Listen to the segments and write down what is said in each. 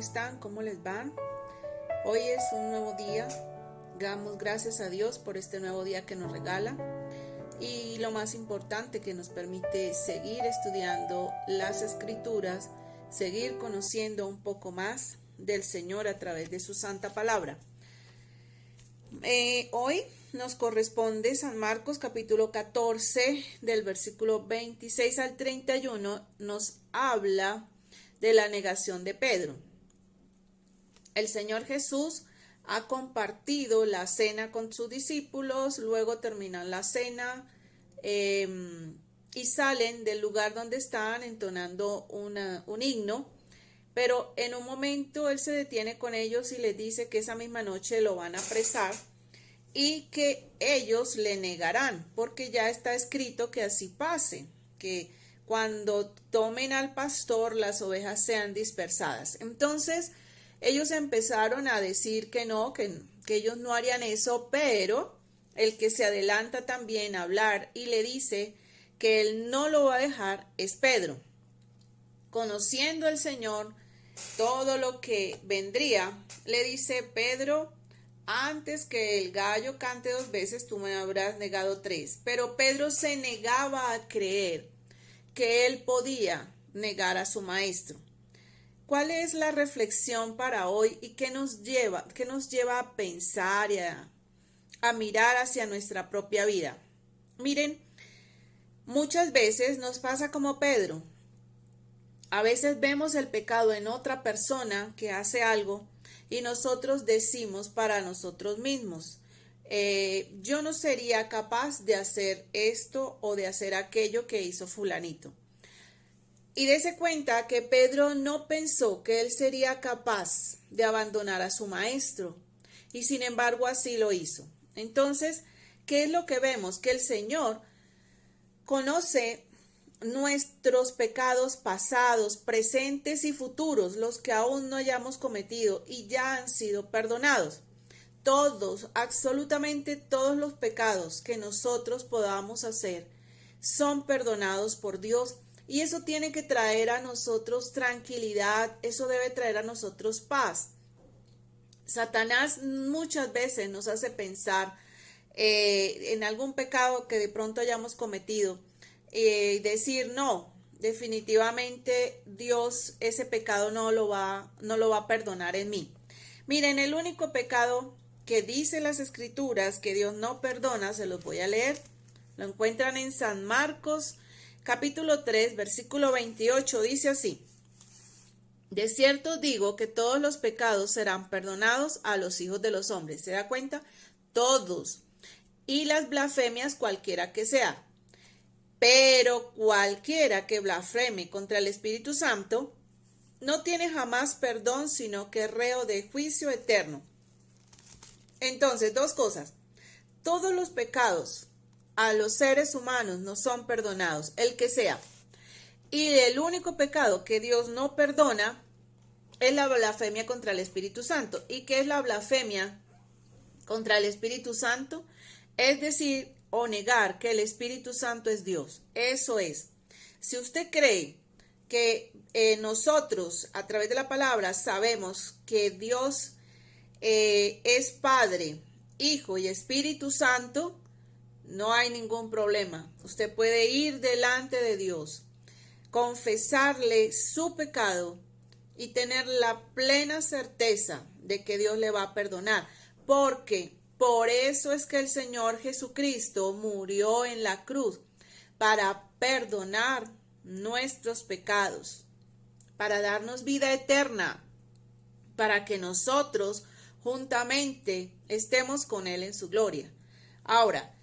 están? ¿Cómo les van? Hoy es un nuevo día. Damos gracias a Dios por este nuevo día que nos regala y lo más importante, que nos permite seguir estudiando las Escrituras, seguir conociendo un poco más del Señor a través de su santa palabra. Hoy nos corresponde San Marcos capítulo 14 del versículo 26 al 31. Nos habla de la negación de Pedro. El Señor Jesús ha compartido la cena con sus discípulos, luego terminan la cena y salen del lugar donde estaban entonando un himno, pero en un momento Él se detiene con ellos y les dice que esa misma noche lo van a apresar y que ellos le negarán, porque ya está escrito que así pase, que cuando tomen al pastor las ovejas sean dispersadas. Entonces ellos empezaron a decir que no, que ellos no harían eso, pero el que se adelanta también a hablar y le dice que él no lo va a dejar es Pedro. Conociendo el Señor todo lo que vendría, le dice: Pedro, antes que el gallo cante 2 veces, tú me habrás negado 3. Pero Pedro se negaba a creer que él podía negar a su maestro. ¿Cuál es la reflexión para hoy y qué nos lleva a pensar y a mirar hacia nuestra propia vida? Miren, muchas veces nos pasa como Pedro. A veces vemos el pecado en otra persona que hace algo y nosotros decimos para nosotros mismos: yo no sería capaz de hacer esto o de hacer aquello que hizo fulanito. Y dése cuenta que Pedro no pensó que él sería capaz de abandonar a su maestro, y sin embargo así lo hizo. Entonces, ¿qué es lo que vemos? Que el Señor conoce nuestros pecados pasados, presentes y futuros, los que aún no hayamos cometido y ya han sido perdonados. Todos, absolutamente todos los pecados que nosotros podamos hacer son perdonados por Dios. Y eso tiene que traer a nosotros tranquilidad, eso debe traer a nosotros paz. Satanás muchas veces nos hace pensar en algún pecado que de pronto hayamos cometido y decir: no, definitivamente Dios ese pecado no lo va a perdonar en mí. Miren, el único pecado que dice las Escrituras que Dios no perdona, se los voy a leer. Lo encuentran en San Marcos capítulo 3, versículo 28, dice así: de cierto digo que todos los pecados serán perdonados a los hijos de los hombres. ¿Se da cuenta? Todos. Y las blasfemias cualquiera que sea. Pero cualquiera que blasfeme contra el Espíritu Santo no tiene jamás perdón, sino que es reo de juicio eterno. Entonces, 2 cosas. Todos los pecados a los seres humanos no son perdonados, el que sea. Y el único pecado que Dios no perdona es la blasfemia contra el Espíritu Santo. ¿Y qué es la blasfemia contra el Espíritu Santo? Es decir, o negar que el Espíritu Santo es Dios. Eso es. Si usted cree que nosotros a través de la palabra sabemos que Dios es Padre, Hijo y Espíritu Santo, no hay ningún problema. Usted puede ir delante de Dios, confesarle su pecado y tener la plena certeza de que Dios le va a perdonar. Porque por eso es que el Señor Jesucristo murió en la cruz, para perdonar nuestros pecados, para darnos vida eterna, para que nosotros juntamente estemos con Él en su gloria. Ahora,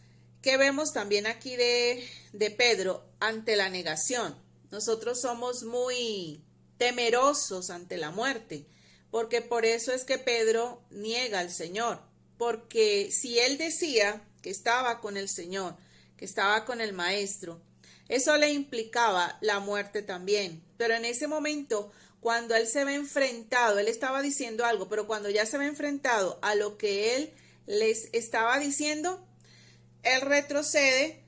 ¿qué vemos también aquí de Pedro ante la negación? Nosotros somos muy temerosos ante la muerte, porque por eso es que Pedro niega al Señor, porque si él decía que estaba con el Señor, que estaba con el Maestro, eso le implicaba la muerte también. Pero en ese momento, cuando él se ve enfrentado, él estaba diciendo algo, pero cuando ya se ve enfrentado a lo que él les estaba diciendo, él retrocede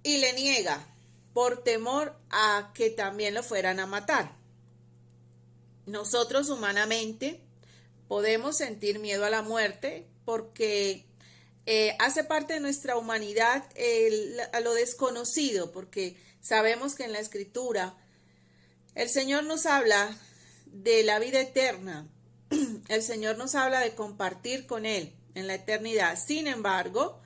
y le niega por temor a que también lo fueran a matar. Nosotros humanamente podemos sentir miedo a la muerte porque hace parte de nuestra humanidad a lo desconocido, porque sabemos que en la Escritura el Señor nos habla de la vida eterna, el Señor nos habla de compartir con Él en la eternidad. Sin embargo,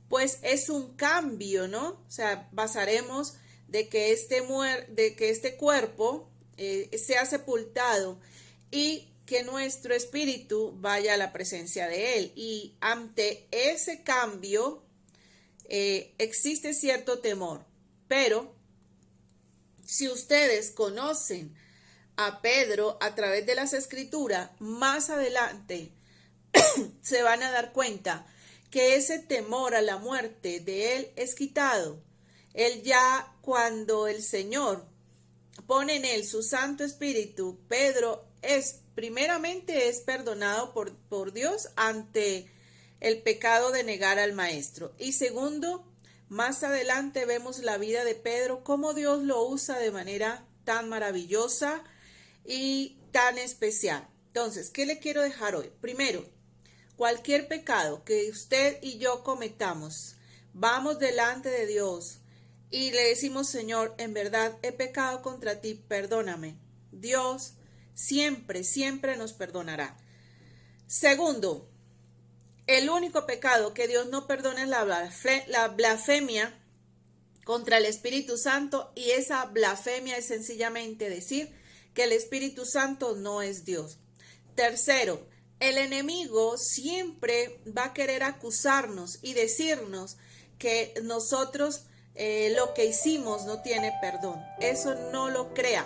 pues es un cambio, ¿no? O sea, basaremos de que este cuerpo sea sepultado y que nuestro espíritu vaya a la presencia de Él. Y ante ese cambio existe cierto temor. Pero si ustedes conocen a Pedro a través de las Escrituras, más adelante se van a dar cuenta que ese temor a la muerte de él es quitado. Él ya, cuando el Señor pone en él su Santo Espíritu, Pedro primeramente es perdonado por Dios ante el pecado de negar al Maestro. Y segundo, más adelante vemos la vida de Pedro, cómo Dios lo usa de manera tan maravillosa y tan especial. Entonces, ¿qué le quiero dejar hoy? Primero, cualquier pecado que usted y yo cometamos, vamos delante de Dios y le decimos: Señor, en verdad he pecado contra ti, perdóname. Dios siempre, siempre nos perdonará. Segundo, el único pecado que Dios no perdona es la blasfemia contra el Espíritu Santo, y esa blasfemia es sencillamente decir que el Espíritu Santo no es Dios. Tercero, el enemigo siempre va a querer acusarnos y decirnos que nosotros lo que hicimos no tiene perdón. Eso no lo crea,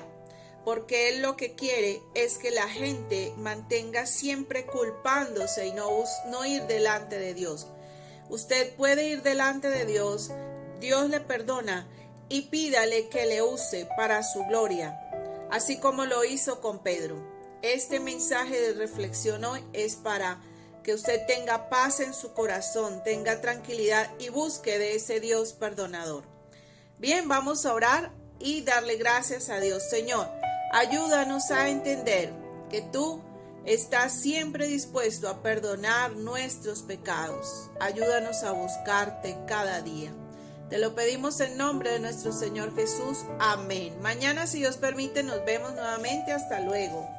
porque él lo que quiere es que la gente mantenga siempre culpándose y no ir delante de Dios. Usted puede ir delante de Dios, Dios le perdona, y pídale que le use para su gloria, así como lo hizo con Pedro. Este mensaje de reflexión hoy es para que usted tenga paz en su corazón, tenga tranquilidad y busque de ese Dios perdonador. Bien, vamos a orar y darle gracias a Dios. Señor, ayúdanos a entender que tú estás siempre dispuesto a perdonar nuestros pecados. Ayúdanos a buscarte cada día. Te lo pedimos en nombre de nuestro Señor Jesús. Amén. Mañana, si Dios permite, nos vemos nuevamente. Hasta luego.